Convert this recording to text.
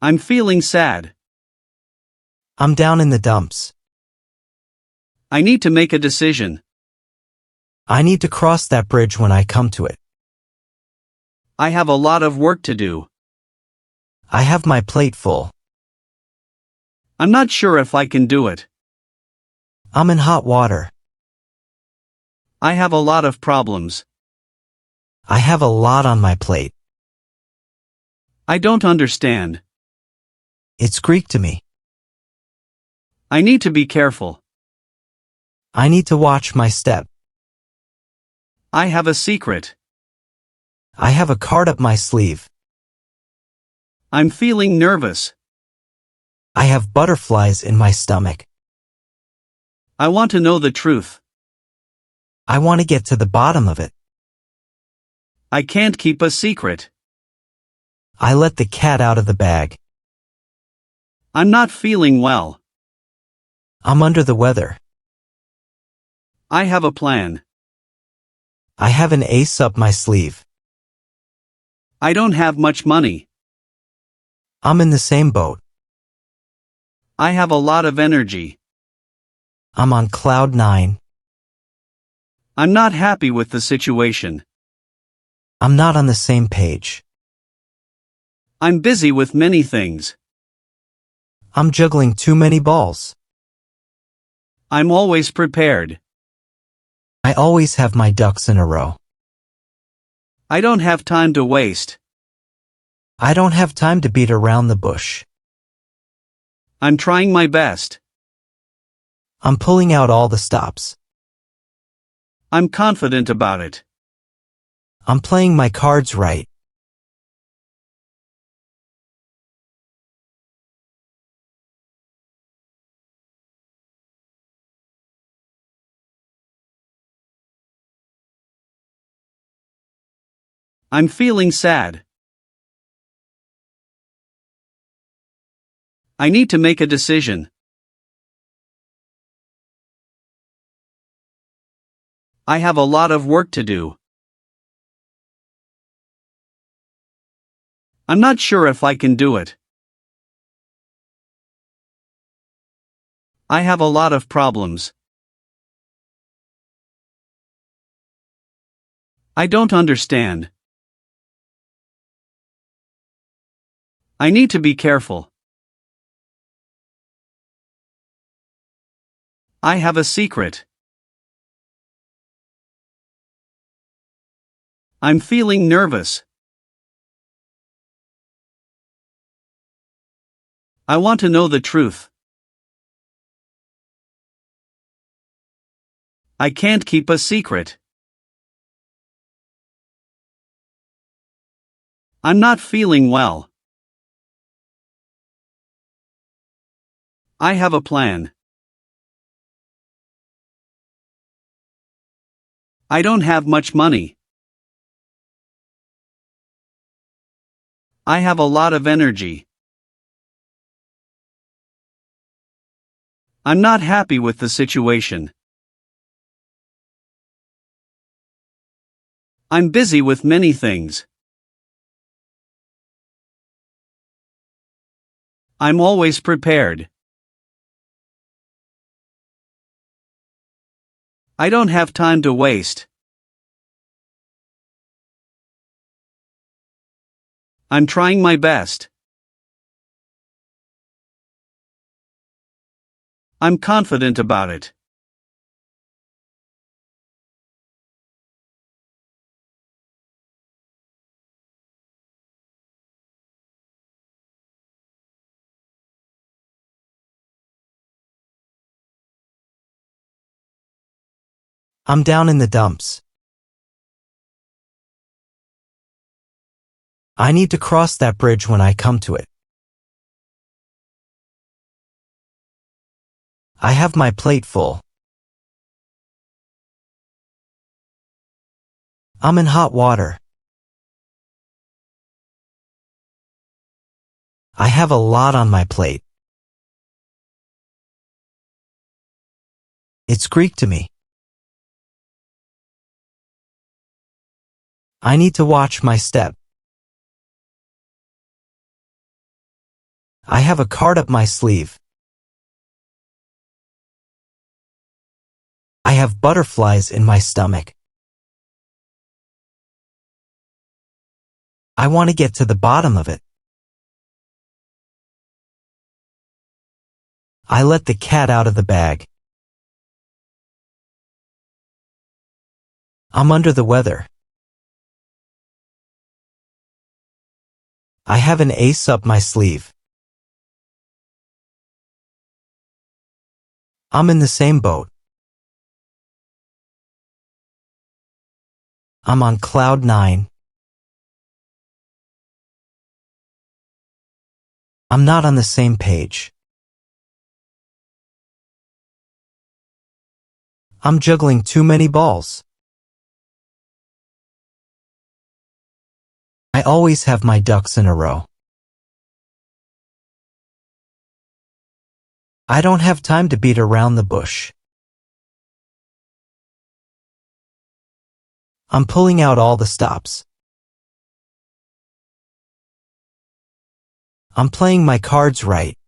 I'm feeling sad. I'm down in the dumps. I need to make a decision. I need to cross that bridge when I come to it. I have a lot of work to do. I have my plate full. I'm not sure if I can do it. I'm in hot water. I have a lot of problems. I have a lot on my plate. I don't understand. It's Greek to me. I need to be careful. I need to watch my step. I have a secret. I have a card up my sleeve. I'm feeling nervous. I have butterflies in my stomach. I want to know the truth. I want to get to the bottom of it. I can't keep a secret. I let the cat out of the bag. I'm not feeling well. I'm under the weather. I have a plan. I have an ace up my sleeve. I don't have much money. I'm in the same boat. I have a lot of energy. I'm on cloud 9. I'm not happy with the situation. I'm not on the same page. I'm busy with many things. I'm juggling too many balls. I'm always prepared. I always have my ducks in a row. I don't have time to waste. I don't have time to beat around the bush. I'm trying my best. I'm pulling out all the stops. I'm confident about it. I'm playing my cards right. I'm feeling sad. I need to make a decision. I have a lot of work to do. I'm not sure if I can do it. I have a lot of problems. I don't understand. I need to be careful. I have a secret. I'm feeling nervous. I want to know the truth. I can't keep a secret. I'm not feeling well. I have a plan. I don't have much money. I have a lot of energy. I'm not happy with the situation. I'm busy with many things. I'm always prepared. I don't have time to waste. I'm trying my best. I'm confident about it. I'm down in the dumps. I need to cross that bridge when I come to it. I have my plate full. I'm in hot water. I have a lot on my plate. It's Greek to me. I need to watch my step. I have a card up my sleeve. I have butterflies in my stomach. I want to get to the bottom of it. I let the cat out of the bag. I'm under the weather. I have an ace up my sleeve. I'm in the same boat. I'm on cloud 9. I'm not on the same page. I'm juggling too many balls. I always have my ducks in a row. I don't have time to beat around the bush. I'm pulling out all the stops. I'm playing my cards right.